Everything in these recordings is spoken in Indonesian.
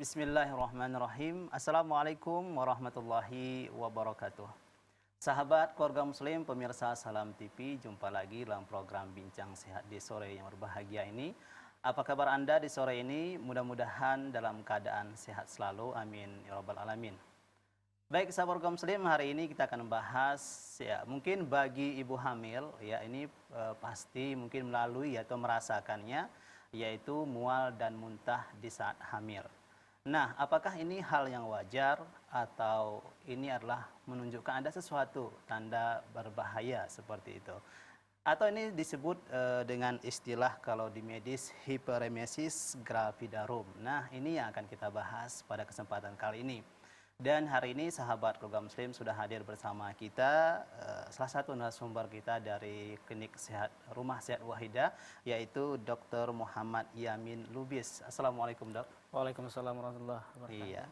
Bismillahirrahmanirrahim. Assalamualaikum warahmatullahi wabarakatuh. Sahabat keluarga muslim, pemirsa Salam TV, jumpa lagi dalam program Bincang Sehat di sore yang berbahagia ini. Apa kabar Anda di sore ini? Mudah-mudahan dalam keadaan sehat selalu. Amin ya rabbal alamin. Baik, sahabat keluarga muslim, hari ini kita akan membahas ya, mungkin bagi ibu hamil ya ini pasti mungkin melalui atau merasakannya, yaitu mual dan muntah di saat hamil. Nah, apakah ini hal yang wajar atau ini adalah menunjukkan ada sesuatu tanda berbahaya seperti itu? Atau ini disebut dengan istilah kalau di medis hiperemesis gravidarum. Nah, ini yang akan kita bahas pada kesempatan kali ini. Dan hari ini sahabat keluarga muslim sudah hadir bersama kita salah satu narasumber kita dari Klinik Sehat Rumah Sehat Wahidah, yaitu Dr. Muhammad Yamin Lubis. Assalamualaikum, Dok. Waalaikumsalam warahmatullahi wabarakatuh. Iya.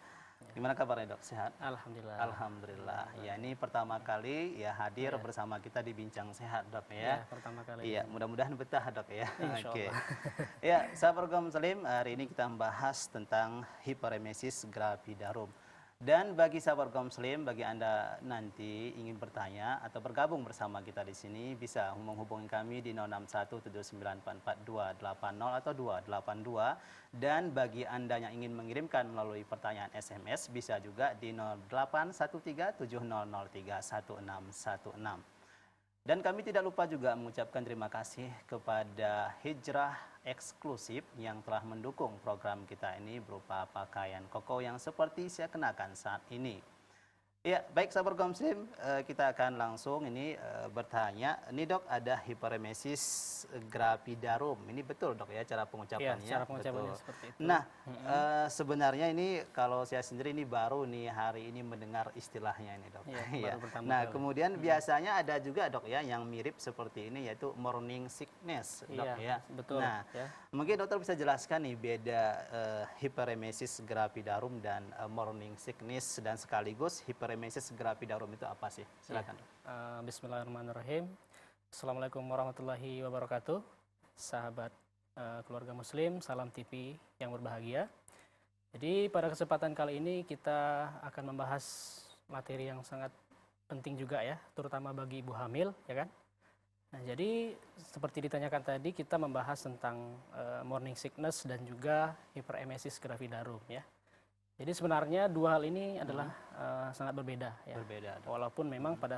Gimana kabarnya, Dok? Sehat? Alhamdulillah. Alhamdulillah. Ya, ini pertama kali ya hadir bersama kita di Bincang Sehat, Dok ya. Ya, pertama kali. Iya, mudah-mudahan betah, Dok ya. Oke. Ya, sahabat keluarga muslim, hari ini kita membahas tentang hiperemesis gravidarum. Dan bagi sahabat kaum muslim, bagi Anda nanti ingin bertanya atau bergabung bersama kita di sini, bisa menghubungi kami di 0617944280 atau 282. Dan bagi Anda yang ingin mengirimkan melalui pertanyaan SMS, bisa juga di 081370031616. Dan kami tidak lupa juga mengucapkan terima kasih kepada Hijrah Eksklusif yang telah mendukung program kita ini berupa pakaian koko yang seperti saya kenakan saat ini. Ya, baik sahabat kaum muslim, kita akan langsung ini bertanya. Ini, Dok, ada hiperemesis gravidarum. Ini betul, Dok ya, cara pengucapannya? Iya, cara pengucapannya seperti itu. Nah, sebenarnya ini kalau saya sendiri ini baru nih hari ini mendengar istilahnya ini, Dok. Iya, baru pertama Nah, kali. kemudian biasanya ada juga, Dok ya, yang mirip seperti ini, yaitu morning sickness, Dok ya. Betul. Nah, Ya. mungkin dokter bisa jelaskan nih beda hiperemesis gravidarum dan morning sickness, dan sekaligus hiperemesis gravidarum itu apa sih? Silakan. Bismillahirrahmanirrahim. Assalamualaikum warahmatullahi wabarakatuh. Sahabat keluarga muslim, Salam TV yang berbahagia. Jadi pada kesempatan kali ini kita akan membahas materi yang sangat penting juga ya, terutama bagi ibu hamil, ya kan? Nah, jadi seperti ditanyakan tadi, kita membahas tentang morning sickness dan juga hiperemesis gravidarum ya. Jadi sebenarnya dua hal ini adalah sangat berbeda ya. Berbeda. Walaupun memang pada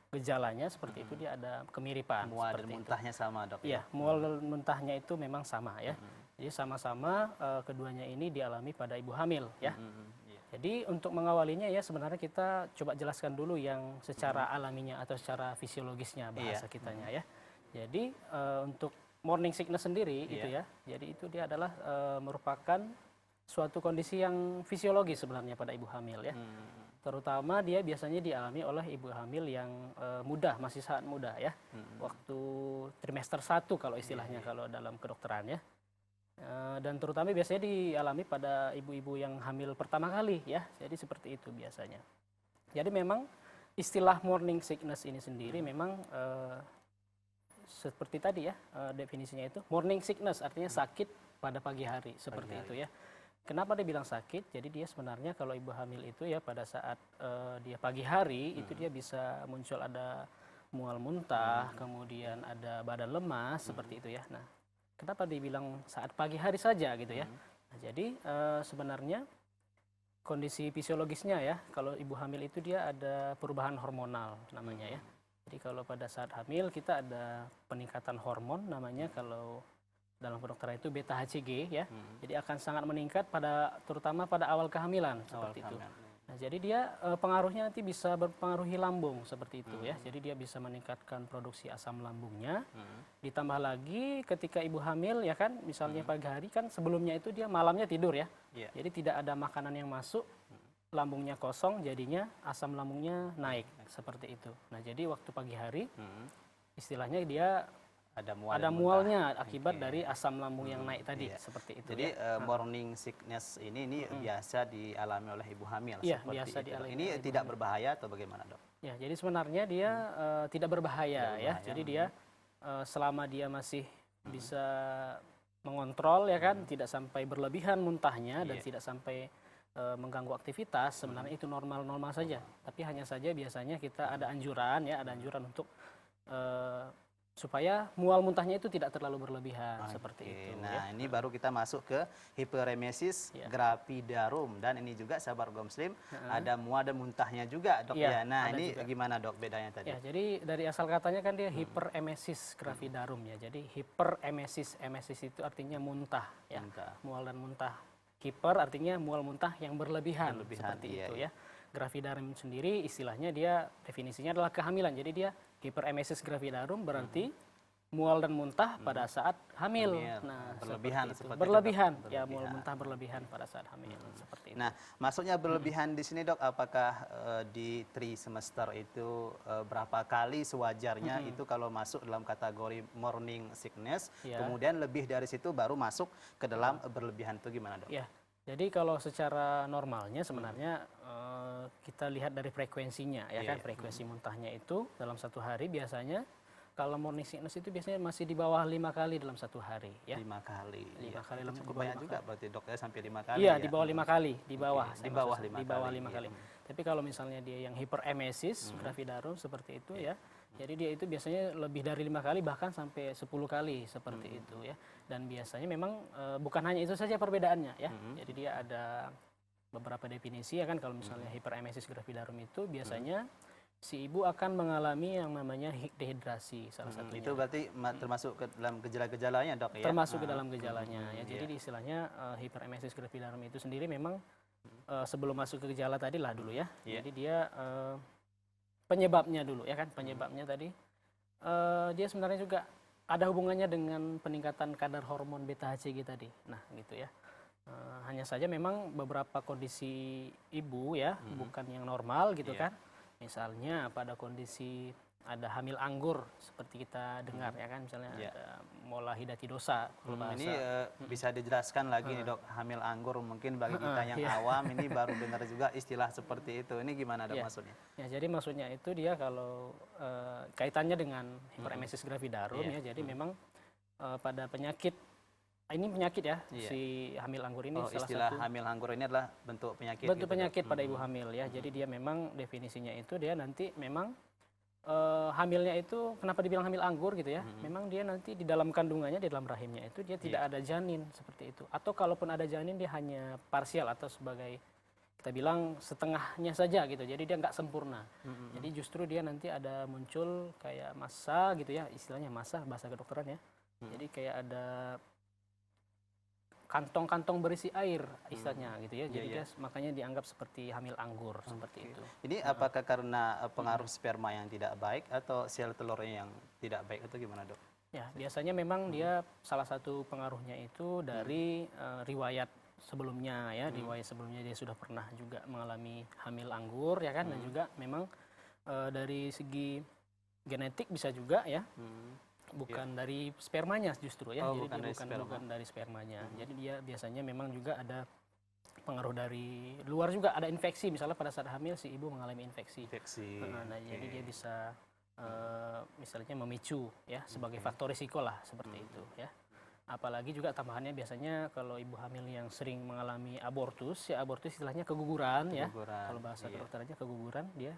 gejalanya seperti itu dia ada kemiripan. Mual dan muntahnya sama, Dok. Iya, mual dan muntahnya itu memang sama ya. Jadi sama-sama keduanya ini dialami pada ibu hamil ya. Jadi untuk mengawalinya ya sebenarnya kita coba jelaskan dulu yang secara alaminya atau secara fisiologisnya bahasa kitanya ya. Jadi untuk morning sickness sendiri itu ya. Jadi itu dia adalah merupakan suatu kondisi yang fisiologis sebenarnya pada ibu hamil ya. Terutama dia biasanya dialami oleh ibu hamil yang muda, masih sangat muda ya. Waktu trimester 1 kalau istilahnya kalau dalam kedokteran ya. Dan terutama biasanya dialami pada ibu-ibu yang hamil pertama kali ya. Jadi seperti itu biasanya. Jadi memang istilah morning sickness ini sendiri memang seperti tadi ya definisinya itu morning sickness artinya sakit pada pagi hari seperti itu ya. Kenapa dia bilang sakit? Jadi dia sebenarnya kalau ibu hamil itu ya pada saat dia pagi hari itu dia bisa muncul ada mual muntah, kemudian ada badan lemas seperti itu ya. Nah, kenapa dibilang saat pagi hari saja gitu ya? Nah, jadi sebenarnya kondisi fisiologisnya ya, kalau ibu hamil itu dia ada perubahan hormonal namanya ya. Jadi kalau pada saat hamil kita ada peningkatan hormon namanya kalau dalam kedokteran itu beta HCG ya. Jadi akan sangat meningkat terutama pada awal kehamilan seperti itu. Nah, jadi dia pengaruhnya nanti bisa berpengaruhi lambung seperti itu ya. Jadi dia bisa meningkatkan produksi asam lambungnya. Ditambah lagi ketika ibu hamil ya kan, misalnya pagi hari kan sebelumnya itu dia malamnya tidur ya. Jadi tidak ada makanan yang masuk, lambungnya kosong, jadinya asam lambungnya naik seperti itu. Nah, jadi waktu pagi hari istilahnya dia ada mualnya akibat dari asam lambung yang naik tadi seperti itu. Jadi morning sickness ini biasa dialami oleh ibu hamil. Iya, seperti biasa itu. dialami. Ini tidak berbahaya atau bagaimana, Dok? Ya, jadi sebenarnya dia tidak berbahaya ya. Jadi dia selama dia masih bisa mengontrol ya kan, tidak sampai berlebihan muntahnya dan tidak sampai mengganggu aktivitas, sebenarnya itu normal-normal saja. Tapi hanya saja biasanya kita ada anjuran ya, ada anjuran untuk supaya mual muntahnya itu tidak terlalu berlebihan seperti itu. Nah, ini baru kita masuk ke hiperemesis gravidarum, dan ini juga sahabat muslim ada mual dan muntahnya juga, Dok ya. Nah, ini juga. Gimana, Dok, bedanya tadi? Ya, jadi dari asal katanya kan dia hiperemesis gravidarum ya. Jadi hiperemesis, emesis itu artinya muntah ya. Mual dan muntah. Hiper artinya mual muntah yang berlebihan seperti itu ya. Gravidarum sendiri istilahnya dia definisinya adalah kehamilan. Jadi dia hiperemesis gravidarum berarti mual dan muntah pada saat hamil. Nah, berlebihan seperti berlebihan itu, ya, mual muntah berlebihan pada saat hamil seperti itu. Nah, maksudnya berlebihan di sini, Dok, apakah di trimester itu berapa kali sewajarnya itu kalau masuk dalam kategori morning sickness, kemudian lebih dari situ baru masuk ke dalam berlebihan itu, gimana, Dok? Ya. Jadi kalau secara normalnya sebenarnya kita lihat dari frekuensinya ya kan, frekuensi muntahnya itu dalam satu hari biasanya kalau morning sickness itu biasanya masih di bawah 5 kali dalam satu hari ya. 5 kali. 5 kali cukup banyak juga berarti, Dok, ya, sampai 5 kali. Iya, di bawah 5 kali, di bawah. Di bawah 5 kali. Di bawah 5 kali. Tapi kalau misalnya dia yang hiperemesis gravidarum seperti itu ya. Jadi dia itu biasanya lebih dari 5 kali bahkan sampai 10 kali seperti itu ya. Dan biasanya memang bukan hanya itu saja perbedaannya ya. Jadi dia ada beberapa definisi ya kan, kalau misalnya hiperemesis gravidarum itu biasanya si ibu akan mengalami yang namanya dehidrasi salah satunya. Itu berarti termasuk ke dalam gejala-gejalanya, Dok, ya? Termasuk ke dalam gejalanya ya. Jadi istilahnya hiperemesis gravidarum itu sendiri memang sebelum masuk ke gejala tadi lah dulu ya. Jadi dia penyebabnya dulu ya kan, penyebabnya tadi dia sebenarnya juga ada hubungannya dengan peningkatan kadar hormon beta HCG tadi. Nah, gitu ya. Hanya saja memang beberapa kondisi ibu ya, bukan yang normal gitu kan. Misalnya pada kondisi ada hamil anggur seperti kita dengar ya kan, misalnya ada mola hidatidosa. Ini bisa dijelaskan lagi nih, Dok, hamil anggur mungkin bagi kita yang awam ini baru dengar juga istilah seperti itu. Ini gimana, Dok, maksudnya? Ya, jadi maksudnya itu dia kalau kaitannya dengan hiperemesis gravidarum ya, jadi memang pada penyakit ini penyakit ya, si hamil anggur ini salah istilah satu. Hamil anggur ini adalah bentuk penyakit. Bentuk penyakit pada ibu hamil ya. Jadi dia memang definisinya itu dia nanti memang hamilnya itu kenapa dibilang hamil anggur gitu ya? Memang dia nanti di dalam kandungannya, di dalam rahimnya itu dia tidak ada janin seperti itu. Atau kalaupun ada janin dia hanya parsial atau sebagai kita bilang setengahnya saja gitu. Jadi dia nggak sempurna. Jadi justru dia nanti ada muncul kayak massa gitu ya, istilahnya massa bahasa kedokteran ya. Jadi kayak ada kantong-kantong berisi air istilahnya gitu ya. Jadi dia makanya dianggap seperti hamil anggur seperti itu. Ini apakah karena pengaruh sperma yang tidak baik atau sel telurnya yang tidak baik, atau gimana, Dok? Ya, biasanya memang dia salah satu pengaruhnya itu dari riwayat sebelumnya ya. Riwayat sebelumnya dia sudah pernah juga mengalami hamil anggur ya kan, dan juga memang dari segi genetik bisa juga ya. Bukan dari spermanya justru ya, jadi dia bukan dari spermanya. Jadi dia biasanya memang juga ada pengaruh dari luar juga, ada infeksi misalnya pada saat hamil si ibu mengalami infeksi. Nah, jadi dia bisa misalnya memicu ya sebagai faktor risiko lah seperti itu ya. Apalagi juga tambahannya biasanya kalau ibu hamil yang sering mengalami abortus ya, abortus istilahnya keguguran ya. Kalau bahasa kedokterannya keguguran, dia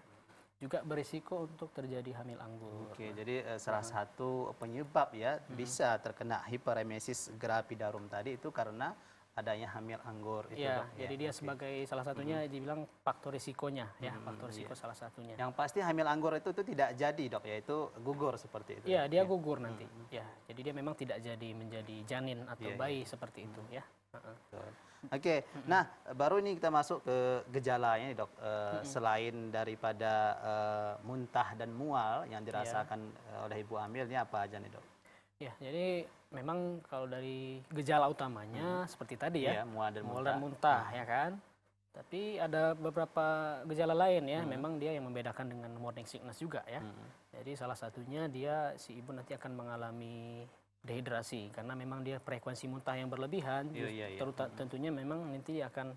juga berisiko untuk terjadi hamil anggur. Oke, jadi salah satu penyebab ya bisa terkena hiperemesis gravidarum tadi itu karena adanya hamil anggur itu, ya, Dok. Jadi dia sebagai salah satunya dibilang faktor risikonya ya, faktor risiko salah satunya. Yang pasti hamil anggur itu tidak jadi, Dok, yaitu gugur seperti itu. Iya, dia gugur nanti. Ya, jadi dia memang tidak jadi menjadi janin atau bayi seperti itu ya. Oke, nah baru ini kita masuk ke gejalanya nih, Dok. Selain daripada muntah dan mual yang dirasakan oleh ibu hamil, ini apa aja nih, Dok? Ya, jadi memang kalau dari gejala utamanya seperti tadi ya, mual dan muntah ya kan. Tapi ada beberapa gejala lain ya, memang dia yang membedakan dengan morning sickness juga ya. Jadi salah satunya dia si ibu nanti akan mengalami dehidrasi karena memang dia frekuensi muntah yang berlebihan, tentunya memang nanti akan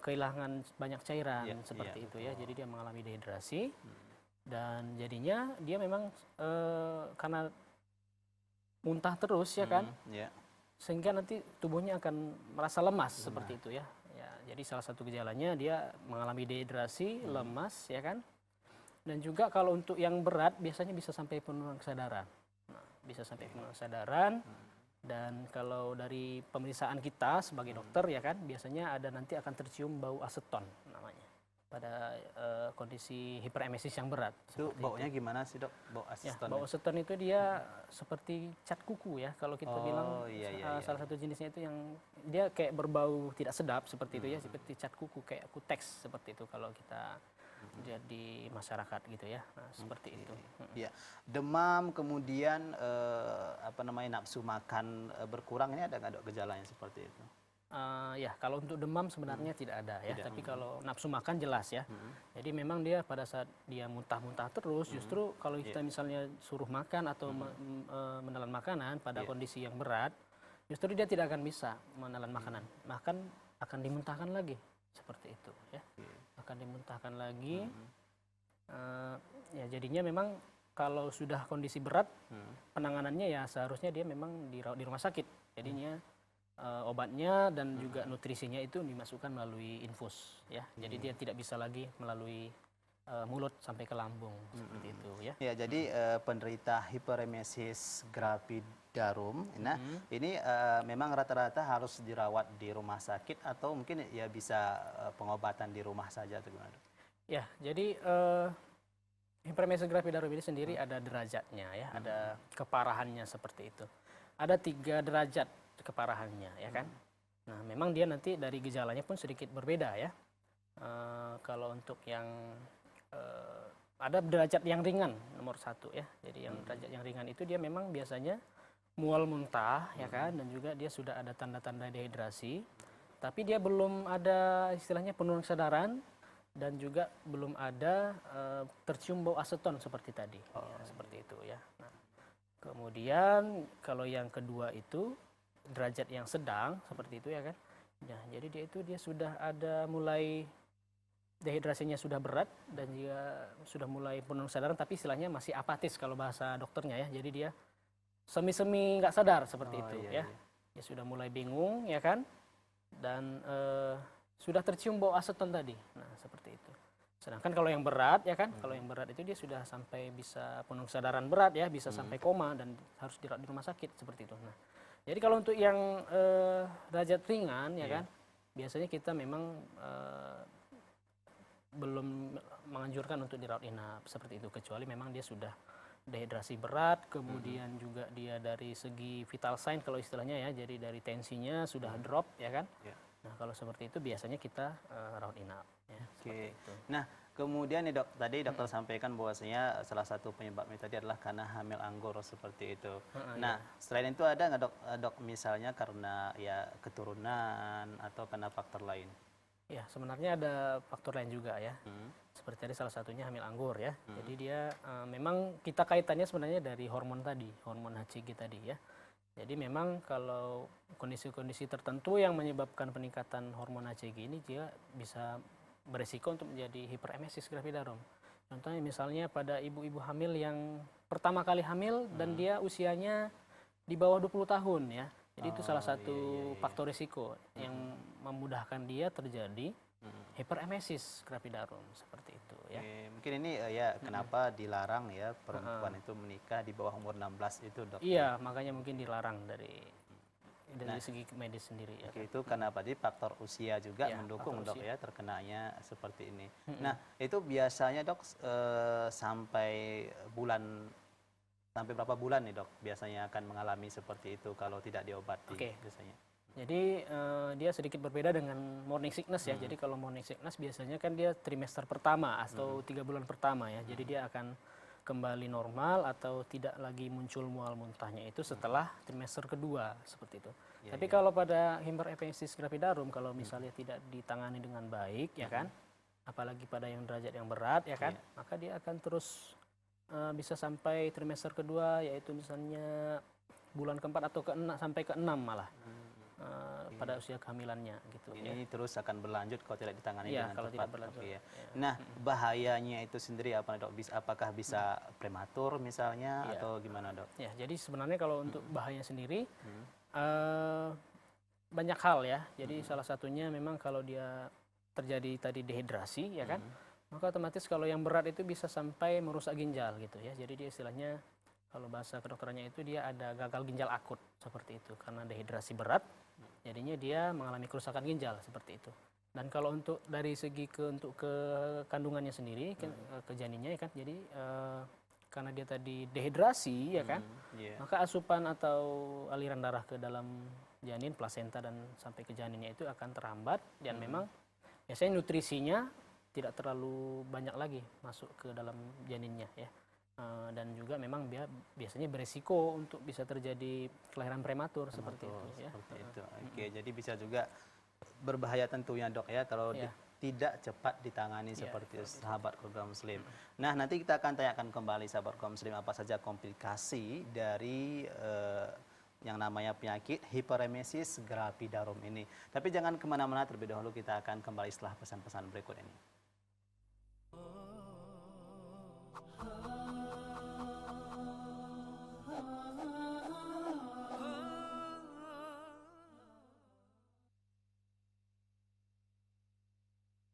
kehilangan banyak cairan seperti itu ya. Jadi dia mengalami dehidrasi dan jadinya dia memang karena muntah terus ya kan, sehingga nanti tubuhnya akan merasa lemas seperti itu ya. Ya, jadi salah satu gejalanya dia mengalami dehidrasi, lemas ya kan. Dan juga kalau untuk yang berat biasanya bisa sampai penurunan kesadaran. Nah, bisa sampai penurunan kesadaran. Dan kalau dari pemeriksaan kita sebagai dokter ya kan, biasanya ada nanti akan tercium bau aseton namanya pada kondisi hiperemesis yang berat. Itu baunya gimana sih dok? Bau Ya, aseton? bau aseton itu dia seperti cat kuku ya. Kalau kita bilang iya. salah satu jenisnya itu yang dia kayak berbau tidak sedap seperti itu ya, seperti cat kuku kayak kuteks seperti itu kalau kita lihat di masyarakat gitu ya. Nah, seperti itu. Iya, demam kemudian nafsu makan berkurang, ini ada nggak dok gejalanya seperti itu? Ya, kalau untuk demam sebenarnya tidak ada ya, tapi kalau nafsu makan jelas ya. Jadi memang dia pada saat dia muntah-muntah terus, justru kalau kita misalnya suruh makan atau menelan makanan pada kondisi yang berat, justru dia tidak akan bisa menelan makanan, bahkan akan dimuntahkan lagi seperti itu ya, akan dimuntahkan lagi. Ya jadinya memang kalau sudah kondisi berat, penanganannya ya seharusnya dia memang dirawat di rumah sakit, jadinya obatnya dan juga nutrisinya itu dimasukkan melalui infus ya. Jadi dia tidak bisa lagi melalui mulut sampai ke lambung seperti itu ya. Ya, jadi penderita hiperemesis gravidarum, nah ini memang rata-rata harus dirawat di rumah sakit atau mungkin ya bisa pengobatan di rumah saja atau gimana? Ya, jadi hiperemesis gravidarum ini sendiri ada derajatnya ya, ada keparahannya seperti itu. Ada 3 derajat keparahannya ya kan. Nah memang dia nanti dari gejalanya pun sedikit berbeda ya. Kalau untuk yang ada derajat yang ringan nomor 1 ya. Jadi yang derajat yang ringan itu dia memang biasanya mual muntah ya kan, dan juga dia sudah ada tanda-tanda dehidrasi, tapi dia belum ada istilahnya penurunan kesadaran dan juga belum ada tercium bau aseton seperti tadi. Ya, seperti itu ya. Nah, kemudian kalau yang kedua itu derajat yang sedang seperti itu ya kan. Nah, jadi dia sudah ada mulai dehidrasinya sudah berat dan juga sudah mulai penurunan kesadaran, tapi istilahnya masih apatis kalau bahasa dokternya ya. Jadi dia semi-semi nggak sadar seperti itu ya. Dia sudah mulai bingung ya kan. Dan sudah tercium bau aseton tadi. Nah, seperti itu. Sedangkan kalau yang berat ya kan, kalau yang berat itu dia sudah sampai bisa penurunan kesadaran berat ya, bisa sampai koma dan harus dirawat di rumah sakit seperti itu. Nah, jadi kalau untuk yang derajat ringan ya kan, biasanya kita memang belum menganjurkan untuk dirawat inap seperti itu, kecuali memang dia sudah dehidrasi berat, kemudian juga dia dari segi vital sign kalau istilahnya ya, jadi dari tensinya sudah drop ya kan. Nah kalau seperti itu biasanya kita rawat inap. Ya, Oke. Nah kemudian nih dok, tadi dokter sampaikan bahwasanya salah satu penyebabnya tadi adalah karena hamil anggur seperti itu. Nah selain itu ada nggak dok misalnya karena ya keturunan atau karena faktor lain? Ya sebenarnya ada faktor lain juga ya. Seperti tadi salah satunya hamil anggur ya. Jadi dia memang kita kaitannya sebenarnya dari hormon tadi, hormon HCG tadi ya. Jadi memang kalau kondisi-kondisi tertentu yang menyebabkan peningkatan hormon HCG ini dia bisa beresiko untuk menjadi hiperemesis gravidarum. Contohnya misalnya pada ibu-ibu hamil yang pertama kali hamil dan dia usianya di bawah 20 tahun ya. Jadi itu salah satu faktor risiko yang memudahkan dia terjadi hiperemesis gravidarum seperti itu ya. Mungkin ini ya kenapa dilarang ya perempuan itu menikah di bawah umur 16 itu dok? Iya, makanya mungkin dilarang dari segi medis sendiri ya. Itu karena tadi faktor usia juga Ya, mendukung faktor dok usia. ya terkenanya seperti ini. Nah itu biasanya dok sampai berapa bulan nih dok biasanya akan mengalami seperti itu kalau tidak diobati biasanya? Jadi dia sedikit berbeda dengan morning sickness ya. Jadi kalau morning sickness biasanya kan dia trimester pertama atau 3 bulan pertama ya. Jadi dia akan kembali normal atau tidak lagi muncul mual muntahnya itu setelah trimester kedua seperti itu. Tapi kalau pada hiperemesis gravidarum kalau misalnya tidak ditangani dengan baik ya kan, apalagi pada yang derajat yang berat ya kan, maka dia akan terus bisa sampai trimester kedua, yaitu misalnya bulan keempat atau sampai ke-6 malah pada usia kehamilannya gitu. Ini terus akan berlanjut kalau tidak ditangani Iya, dengan kalau tepat. tidak berlanjut. Oke, ya. Nah bahayanya itu sendiri apa dok? Apakah bisa prematur misalnya atau gimana dok? Ya, jadi sebenarnya kalau untuk bahayanya sendiri Eh, banyak hal ya. Jadi salah satunya memang kalau dia terjadi tadi dehidrasi ya kan, maka otomatis kalau yang berat itu bisa sampai merusak ginjal gitu ya. Jadi dia istilahnya kalau bahasa kedokterannya itu dia ada gagal ginjal akut seperti itu karena dehidrasi berat. Jadinya dia mengalami kerusakan ginjal seperti itu. Dan kalau untuk dari segi untuk ke kandungannya sendiri ke janinnya ya kan. Jadi karena dia tadi dehidrasi ya kan, Iya. maka asupan atau aliran darah ke dalam janin, plasenta dan sampai ke janinnya itu akan terhambat dan memang biasanya nutrisinya tidak terlalu banyak lagi masuk ke dalam janinnya ya. Dan juga memang biasanya beresiko untuk bisa terjadi kelahiran prematur seperti itu ya. Seperti itu. Oke, jadi bisa juga berbahaya tentunya dok ya kalau Iya. tidak cepat ditangani Iya, seperti itu, sahabat keluarga muslim. Nah nanti kita akan tanyakan kembali sahabat keluarga muslim apa saja komplikasi dari yang namanya penyakit hiperemesis gravidarum ini. Tapi jangan kemana-mana terlebih dahulu, kita akan kembali setelah pesan-pesan berikut ini.